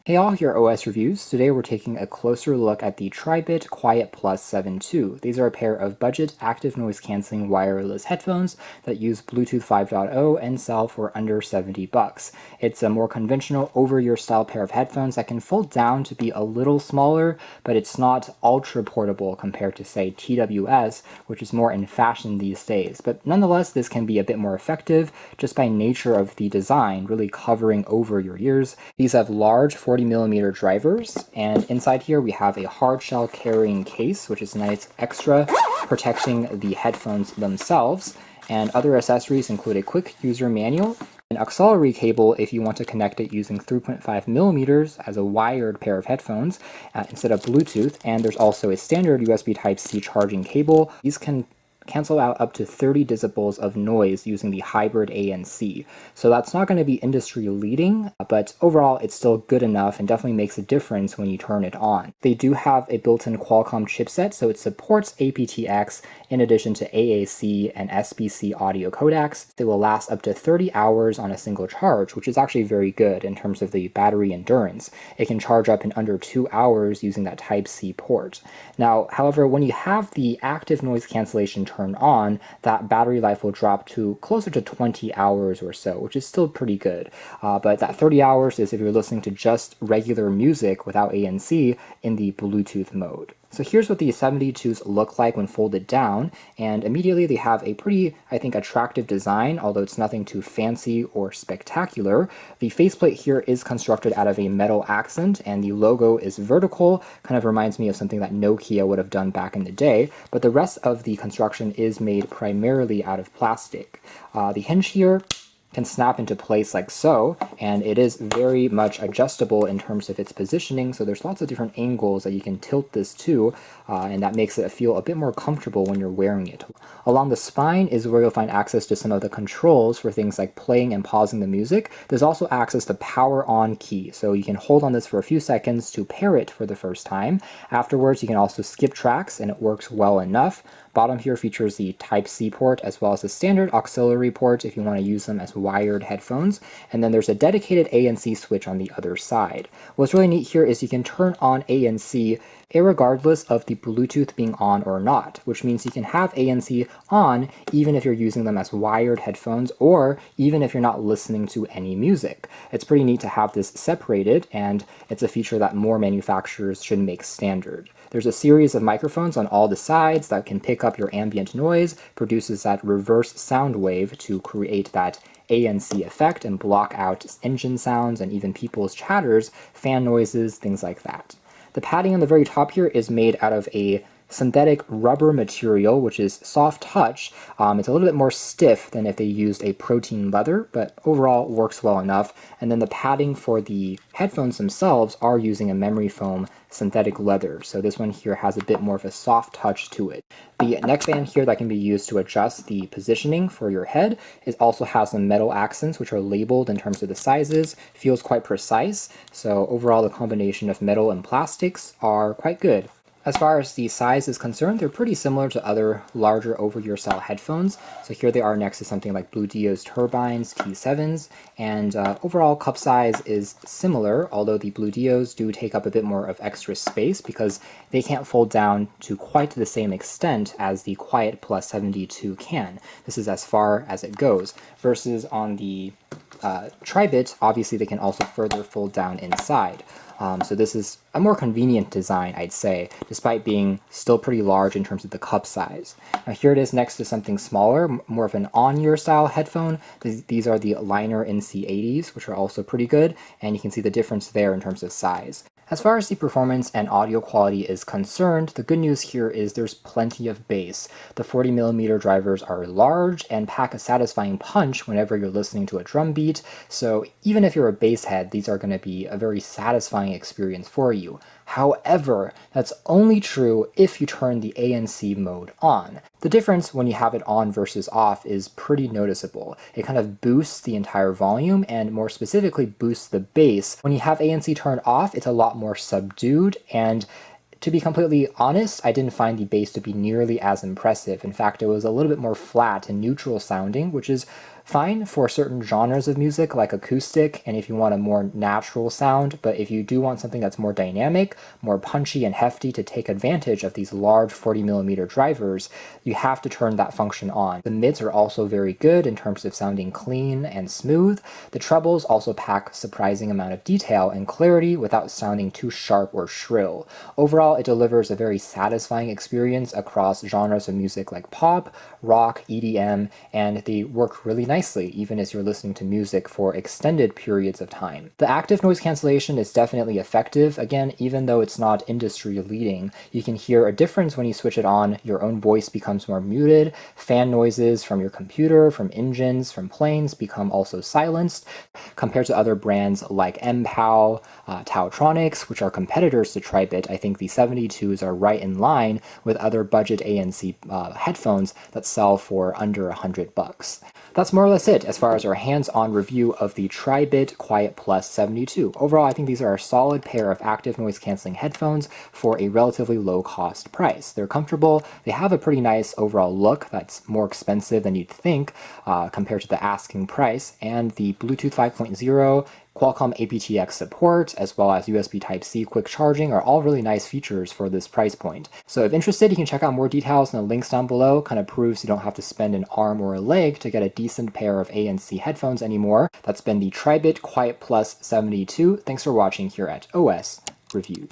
Hey all, here are OS Reviews. Today we're taking a closer look at the Tribit QuietPlus 7.2. These are a pair of budget active noise cancelling wireless headphones that use Bluetooth 5.0 and sell for under $70. It's a more conventional over-ear style pair of headphones that can fold down to be a little smaller, but it's not ultra portable compared to say TWS, which is more in fashion these days. But nonetheless, this can be a bit more effective just by nature of the design, really covering over your ears. These have large 40mm drivers, and inside here we have a hard shell carrying case, which is a nice extra protecting the headphones themselves. And other accessories include a quick user manual, an auxiliary cable if you want to connect it using 3.5mm as a wired pair of headphones instead of Bluetooth, and there's also a standard USB Type-C charging cable. These can cancel out up to 30 decibels of noise using the hybrid ANC. So that's not going to be industry leading, but overall it's still good enough and definitely makes a difference when you turn it on. They do have a built-in Qualcomm chipset, so it supports aptX in addition to AAC and SBC audio codecs. They will last up to 30 hours on a single charge, which is actually very good in terms of the battery endurance. It can charge up in under 2 hours using that Type-C port. Now, however, when you have the active noise cancellation turned on, that battery life will drop to closer to 20 hours or so, which is still pretty good. But that 30 hours is if you're listening to just regular music without ANC in the Bluetooth mode. So here's what the 72s look like when folded down, and immediately they have a pretty, I think, attractive design, although it's nothing too fancy or spectacular. The faceplate here is constructed out of a metal accent, and the logo is vertical, kind of reminds me of something that Nokia would have done back in the day, but the rest of the construction is made primarily out of plastic. The hinge here can snap into place like so, and it is very much adjustable in terms of its positioning, so there's lots of different angles that you can tilt this to, and that makes it feel a bit more comfortable when you're wearing it. Along the spine is where you'll find access to some of the controls for things like playing and pausing the music. There's also access to power on key, so you can hold on this for a few seconds to pair it for the first time. Afterwards, you can also skip tracks, and it works well enough. Bottom here features the Type-C port as well as the standard auxiliary port if you want to use them as wired headphones, and then there's a dedicated ANC switch on the other side. What's really neat here is you can turn on ANC irregardless of the Bluetooth being on or not, which means you can have ANC on even if you're using them as wired headphones or even if you're not listening to any music. It's pretty neat to have this separated, and it's a feature that more manufacturers should make standard. There's a series of microphones on all the sides that can pick up your ambient noise, produces that reverse sound wave to create that ANC effect and block out engine sounds and even people's chatters, fan noises, things like that. The padding on the very top here is made out of a synthetic rubber material, which is soft touch. It's a little bit more stiff than if they used a protein leather, but overall works well enough. And then the padding for the headphones themselves are using a memory foam synthetic leather, so this one here has a bit more of a soft touch to it. The neckband here that can be used to adjust the positioning for your head also has some metal accents which are labeled in terms of the sizes, feels quite precise, so overall the combination of metal and plastics are quite good. As far as the size is concerned, they're pretty similar to other larger over-ear style headphones. So here they are next to something like Bluetooth Turbines T7s, and overall cup size is similar, although the Bluetooths do take up a bit more of extra space because they can't fold down to quite the same extent as the QuietPlus 72 can. This is as far as it goes, versus on the Tribit, obviously they can also further fold down inside. So this is a more convenient design, I'd say, despite being still pretty large in terms of the cup size. Now here it is next to something smaller, more of an on-ear style headphone. These are the Liner NC80s, which are also pretty good, and you can see the difference there in terms of size. As far as the performance and audio quality is concerned, the good news here is there's plenty of bass. The 40mm drivers are large and pack a satisfying punch whenever you're listening to a drum beat, so even if you're a bass head, these are going to be a very satisfying experience for you. However, that's only true if you turn the ANC mode on. The difference when you have it on versus off is pretty noticeable. It kind of boosts the entire volume and more specifically boosts the bass. When you have ANC turned off, it's a lot more subdued, and to be completely honest, I didn't find the bass to be nearly as impressive. In fact, it was a little bit more flat and neutral sounding, which is Fine for certain genres of music like acoustic and if you want a more natural sound, but if you do want something that's more dynamic, more punchy and hefty to take advantage of these large 40mm drivers, you have to turn that function on. The mids are also very good in terms of sounding clean and smooth. The trebles also pack a surprising amount of detail and clarity without sounding too sharp or shrill. Overall, it delivers a very satisfying experience across genres of music like pop, rock, EDM, and they work really nicely even as you're listening to music for extended periods of time. The active noise cancellation is definitely effective. Again, even though it's not industry leading, you can hear a difference when you switch it on. Your own voice becomes more muted, fan noises from your computer, from engines, from planes become also silenced, compared to other brands like MPOW, Tautronics, which are competitors to Tribit. I think the 72s are right in line with other budget ANC headphones that sell for under $100. That's more or less it as far as our hands-on review of the Tribit QuietPlus 72. Overall, I think these are a solid pair of active noise canceling headphones for a relatively low cost price. They're comfortable, they have a pretty nice overall look that's more expensive than you'd think compared to the asking price, and the Bluetooth 5.0, Qualcomm aptX support, as well as USB Type-C quick charging are all really nice features for this price point. So if interested, you can check out more details in the links down below. Kind of proves you don't have to spend an arm or a leg to get a decent pair of ANC headphones anymore. That's been the Tribit QuietPlus 72. Thanks for watching here at OS Reviews.